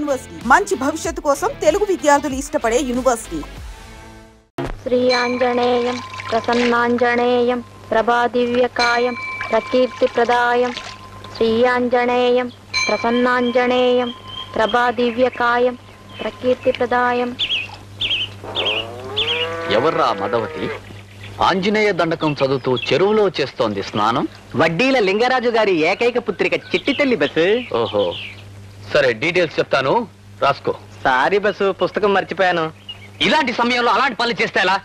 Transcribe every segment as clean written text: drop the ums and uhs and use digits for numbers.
University మంచి భవిష్యత్తు కోసం తెలుగు విద్యార్థులు ఇష్టపడే యూనివర్సిటీ. శ్రీ ఆంజనేయం ప్రసన్నాంజనేయం ప్రభాదివ్యకాయం ప్రకీర్తి ప్రదాయం శ్రీ ఆంజనేయం ప్రసన్నాంజనేయం ప్రభాదివ్యకాయం ప్రకీర్తి ప్రదాయం. ఎవర్రా మదవతి? ఆంజనేయ దండకం చదువుతూ చెరువులో చేస్తోంది స్నానం. వడ్డీల లింగరాజు గారి ఏకైక పుత్రిక చిట్టి తల్లి బస్సు. ఓహో, సరే డీటెయిల్స్ చెప్తాను, రాసుకో. సారీ బస్సు, పుస్తకం మర్చిపోయాను. ఇలాంటి సమయంలో అలాంటి పనులు చేస్తే ఎలా?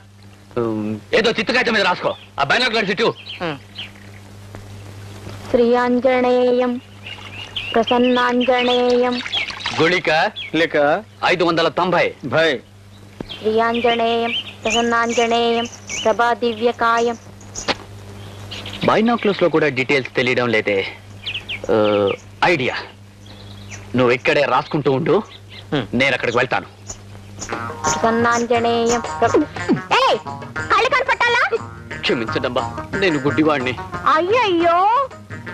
ఏదో చిత్తకాయత మీద రాసుకో. ఆ బైనాక్యులర్ చుట్టూ. శ్రీ ఆంజనేయం ప్రసన్నాంజనేయం గుళిక లేక 590 భయ్. శ్రీ ఆంజనేయం ప్రసన్నాంజనేయం ప్రభాదివ్యకాయం. బైనాక్యులర్స్ లో కూడా డీటెయిల్స్ తెలియడం లేదే. ఐడియా, నువ్వు ఇక్కడే రాసుకుంటూ ఉండు, నేను అక్కడికి వెళ్తాను. ప్రసన్నాంజనేయం. కళ్ళు కనపట్టాలా? క్షమించడమ్మా, నేను గుడ్డివాడిని. అయ్యయ్యో,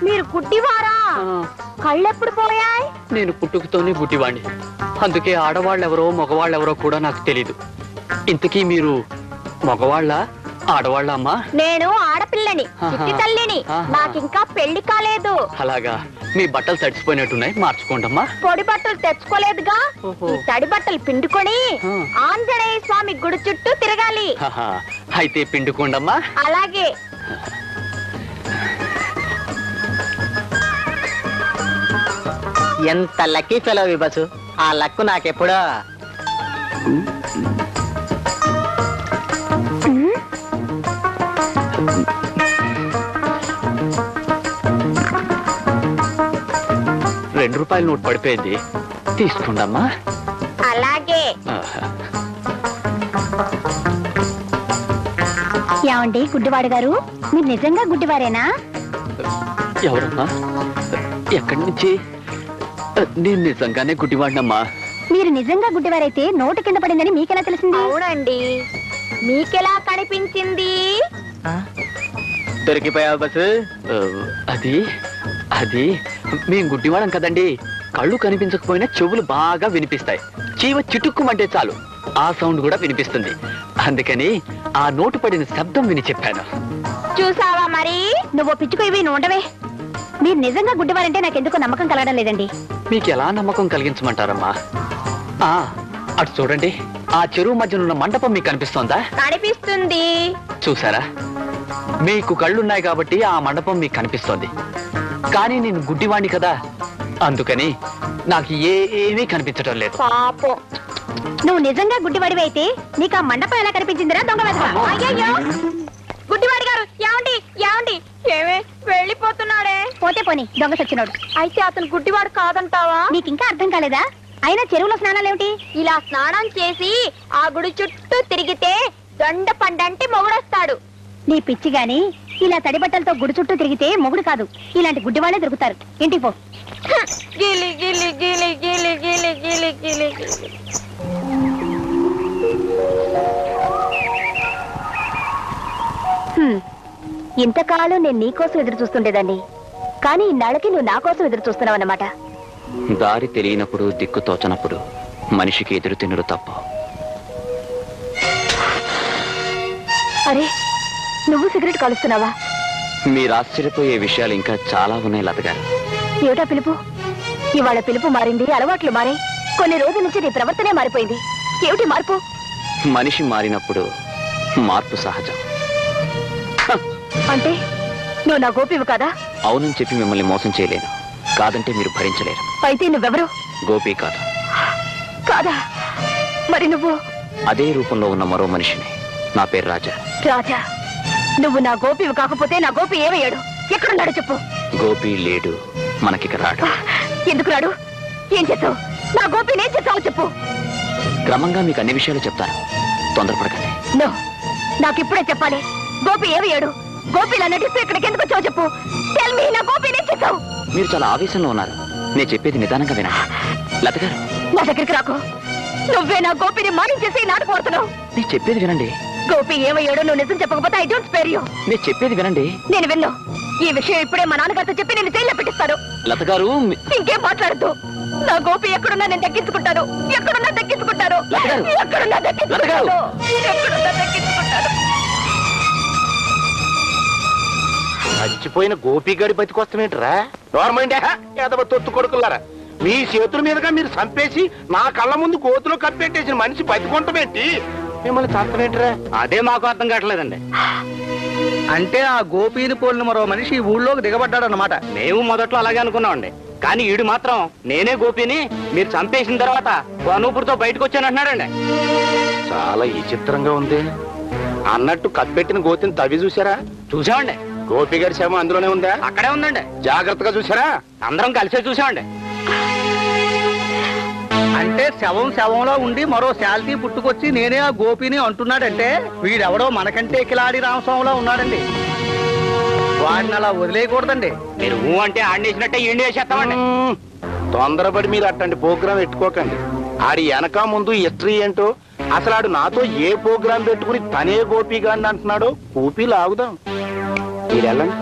మీరు గుడ్డివారా? కళ్ళెప్పుడు పోయాయి? నేను పుట్టుకతోనే గుడ్డివాడిని, అందుకే ఆడవాళ్ళెవరో మగవాళ్ళెవరో కూడా నాకు తెలీదు. ఇంతకీ మీరు మగవాళ్ళ ఆడవాళ్ళ అమ్మా? నేను ఆడపిల్లని, చిట్టి తల్లిని, నాకింకా పెళ్లి కాలేదు. అలాగా, మీ బట్టలు తడిసిపోయినట్టున్నాయి, మార్చుకోండమ్మా. పొడి బట్టలు తెచ్చుకోలేదుగా, ఈ తడి బట్టలు పిండుకొని ఆంజనేయ స్వామి గుడి చుట్టూ తిరగాలి. అయితే పిండుకోండమ్మా. అలాగే. ఎంత లక్కీ ఫెలో బస్సు, ఆ లక్కు నాకెప్పుడో. ₹2 నోట్ పడిపోయింది, తీసుకోండమ్మా. అలాగే. ఏమండి గుడ్డివాడు గారు, మీరు నిజంగా గుడ్డివారేనా? ఎవరమ్మా? ఎక్కడి నుంచి? నేను నిజంగానే గుడ్డివాడినమ్మా. మీరు నిజంగా గుడ్డివారైతే నోటు కింద పడిందని మీకెలా తెలిసింది? అవునండి, మీకెలా కనిపించింది? దొరికిపోయావు బస్సు. అది అది మేము గుడ్డివాడం కదండి, కళ్ళు కనిపించకపోయినా చెవులు బాగా వినిపిస్తాయి. చీవ చిటుక్కుమంటే చాలు ఆ సౌండ్ కూడా వినిపిస్తుంది. అందుకని ఆ నోటు పడిన శబ్దం విని చెప్పాను. చూసావా మరి? నువ్వు పిచ్చుకు ఇవి ఉండవే. మీరు నిజంగా గుడ్డివారంటే నాకెందుకో నమ్మకం కలగడం లేదండి. మీకు ఎలా నమ్మకం కలిగించమంటారమ్మా? అటు చూడండి, ఆ చెరువు మధ్యనున్న మండపం మీకు కనిపిస్తోందా? కనిపిస్తుంది. చూసారా, మీకు కళ్ళున్నాయి కాబట్టి ఆ మండపం మీకు కనిపిస్తోంది. కానీ నేను గుడ్డివాణ్ణి కదా, అందుకని నాకు ఏమీ కనిపించడం లేదు. పాపం. నువ్వు నిజంగా గుడ్డివాడివి అయితే నీకు ఆ మండపం ఎలా కనిపించిందిరా దొంగ వెధవ? అయ్యయ్యో, గుడ్డివాడి గారు, ఏమండి ఏమండి, ఏమే వెళ్ళిపోతున్నాడే? పోతే పోని, దొంగ సచ్చినోడు. అయితే అతను గుడ్డివాడు కాదంటావా? నీకింకా అర్థం కాలేదా? అయినా చెరువులో స్నానాలేమిటి? ఇలా స్నానం చేసి ఆ గుడి చుట్టూ తిరిగితే దొండ పండంటి మొగుడొస్తాడు. నీ పిచ్చి గాని, ఇలా తడి బట్టలతో గుడి చుట్టూ తిరిగితే మొగుడు కాదు, ఇలాంటి గుడ్డి వాళ్ళే దొరుకుతారు. ఇంటికి పో. గిలి గిలి గిలి గిలి గిలి గిలి గిలి గిలి. ఇంతకాలం నేను నీకోసం ఎదురు చూస్తుండేదాన్ని, కానీ ఇన్నాళ్ళకి నువ్వు నా కోసం ఎదురు చూస్తున్నావు అన్నమాట. దారి తెలియనప్పుడు, దిక్కు తోచనప్పుడు మనిషికి ఎదురు తినరు తప్ప. అరే, నువ్వు సిగరెట్ కాలుస్తున్నావా? మీరు ఆశ్చర్యపోయే విషయాలు ఇంకా చాలా ఉన్నాయి లతగారు. ఏమిటా పిలుపు? ఇవాళ పిలుపు మారింది, అలవాట్లు మారాయి. కొన్ని రోజుల నుంచి నీ ప్రవర్తనే మారిపోయింది. ఏమిటి మార్పు? మనిషి మారినప్పుడు మార్పు సహజం. అంటే నువ్వు నా గోపివి కాదా? అవునని చెప్పి మిమ్మల్ని మోసం చేయలేను, కాదంటే మీరు భరించలేరు. అయితే నువ్వెవరు? గోపి కాదు. కాదా? మరి నువ్వు? అదే రూపంలో ఉన్న మరో మనిషిని. నా పేరు రాజా. రాజా, నువ్వు నా గోపివి కాకపోతే నా గోపి ఏమయ్యాడు? ఎక్కడున్నాడు చెప్పు. గోపి లేడు, మనకిక రాడు. ఎందుకు రాడు? ఏం చేస్తావు? నా గోపిని ఏం చేస్తావు చెప్పు. క్రమంగా మీకు అన్ని విషయాలు చెప్తాను, తొందరపడకండి. నో, నాకిప్పుడే చెప్పాలి. గోపి ఏమయ్యాడు? గోపిలా నటిస్తూ ఇక్కడికి ఎందుకు వచ్చావు చెప్పు. టెల్ మీ, నా గోపిని ఏం చేస్తావు? మీరు చాలా ఆవేశంలో ఉన్నారు, నేను చెప్పేది నిదానంగా వినండి. లతగారు, నా దగ్గరికి రాకు. నువ్వే నా గోపిని మానించేసి నాటుకోడుతున్నావు. నేను చెప్పేది వినండి. గోపి ఏమయ్యాడో నువ్వు నిజం చెప్పకపోతే ఐ డోంట్ స్పేర్ యూ. నేను చెప్పేది వినండి. నేను విన్ను. ఈ విషయం ఇప్పుడే మా నాన్నగారితో చెప్పి నేను జైల్లో పెట్టిస్తాను. లతగారు, ఇంకేం మాట్లాడద్దు. నా గోపి ఎక్కడున్నా నేను దక్కించుకుంటాను. ఎక్కడున్నా దక్కించుకుంటాను. ఎక్కడున్నా దక్కించుకుంటాను. ఎక్కడున్నా దక్కించుకుంటాను. చచ్చిపోయిన గోపిగాడి బతికొస్తామేంట్రా? గవర్నమెంట్ ఏదవ తొత్తు కొడుకులారా, మీ చేతుల మీదుగా మీరు చంపేసి నా కళ్ళ ముందు గోతులో కప్పెట్టేసిన మనిషి బతికొంటమేంటి? మిమ్మల్ని చంపమేంటిరా? అదే మాకు అర్థం కావట్లేదండి. అంటే ఆ గోపీని పోలిన మరో మనిషి ఈ ఊళ్ళోకి దిగబడ్డాడు అన్నమాట. మేము మొదట్లో అలాగే అనుకున్నామండి. కానీ ఈడు మాత్రం నేనే గోపిని మీరు చంపేసిన తర్వాత అనూపురితో బయటకు వచ్చానంటున్నాడండి. చాలా విచిత్రంగా ఉంది. అన్నట్టు కప్పెట్టిన గోతిని తవ్వి చూసారా? చూసామండి. గోపిగాడి శవం అందులోనే ఉందా? అక్కడే ఉందండి. జాగ్రత్తగా చూసారా? అందరం కలిసే చూసామండి. అంటే శవంలో ఉండి మరో శాల్తీ పుట్టుకొచ్చి నేనే ఆ గోపిని అంటున్నాడంటే వీడెవడో మనకంటే కిలాడి రామస్వామిలో ఉన్నాడండి. వాడిని అలా వదిలేయకూడదండి. మీరు అంటే ఆడేసినట్టే ఈండి వేసేస్తామండి. తొందరపడి మీరు అట్టండి ప్రోగ్రాం పెట్టుకోకండి. ఆడి వెనక ముందు హిస్టరీ ఏంటో, అసలు ఆడు నాతో ఏ ప్రోగ్రాం పెట్టుకుని తనే గోపిగాడిని అంటున్నాడో ఊపి లాగుదాం. మీరు వెళ్ళండి.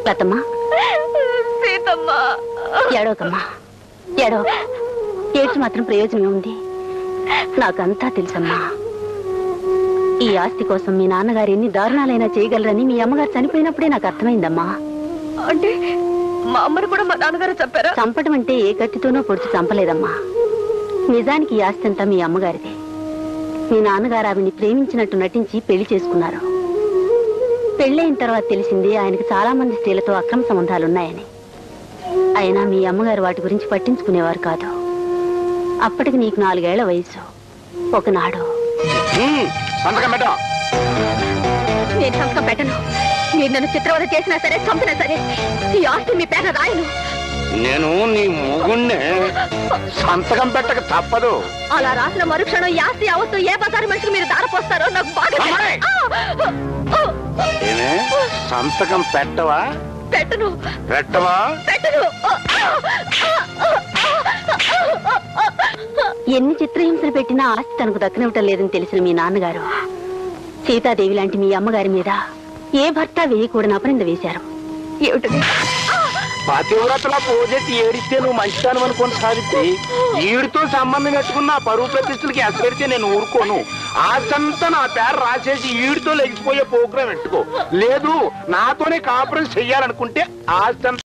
లతమ్మా, సీతమ్మా, ఏడవకమ్మా, ఏడవ. ఏడ్చి మాత్రం ప్రయోజనం ఉంది. నాకంతా తెలుసమ్మా. ఈ ఆస్తి కోసం మీ నాన్నగారు ఎన్ని దారుణాలైనా చేయగలరని మీ అమ్మగారు చనిపోయినప్పుడే నాకు అర్థమైందమ్మా. అంటే మా అమ్మను కూడా మా నాన్నగారు చంపారా? చంపడం అంటే ఏ కత్తితోనో పొడిచి చంపలేదమ్మా. నిజానికి ఈ ఆస్తి అంతా మీ అమ్మగారిదే. మీ నాన్నగారు ఆవిడ్ని ప్రేమించినట్టు నటించి పెళ్లి చేసుకున్నారు. పెళ్ళైన తర్వాత తెలిసింది ఆయనకు చాలా మంది స్త్రీలతో అక్రమ సంబంధాలున్నాయని. అయినా మీ అమ్మగారు వాటి గురించి పట్టించుకునేవారు కాదు. అప్పటికి నీకు 4 ఏళ్ల వయసు. ఒకనాడు నేను సంతకం పెట్టను. మీరు నన్ను చిత్రవద చేసినా సరే, చంపినా సరే, ఈ ఆస్తి మీ పేద రాయను. నేను నీ మొగుణ్ణి సంతకం పెట్టక తప్పదు. అలా రాసిన మరుక్షణం ఈ ఆస్తి అవస్తు ఏ బజారు మనిషికి మీరు దారపోస్తారో నాకు బాగా సంతకం పెట్టవా? పెట్టను. పెట్టవా? పెట్టను. ఎన్ని చిత్రహింసలు పెట్టినా ఆస్తి తనకు దక్కనివ్వటం లేదని తెలిసిన మీ నాన్నగారు సీతాదేవి లాంటి మీ అమ్మగారి మీద ఏ భర్త వేయకూడని అపనింద వేశారు. ఏమిటది? పతివ్రతల పోజెట్టి ఏడిస్తే నువ్వు మంచిదాను అనుకోని సాధిస్తే ఈడితో సంబంధం పెట్టుకున్న పరువు ప్రతిష్టలకి ఎసరెడితే నేను ఊరుకోను. ఆస్తంతా నా పేరు రాసేసి ఈడితో లెగిసిపోయే ప్రోగ్రాం పెట్టుకో. లేదు నాతోనే కాపురం చెయ్యాలనుకుంటే ఆస్తంతా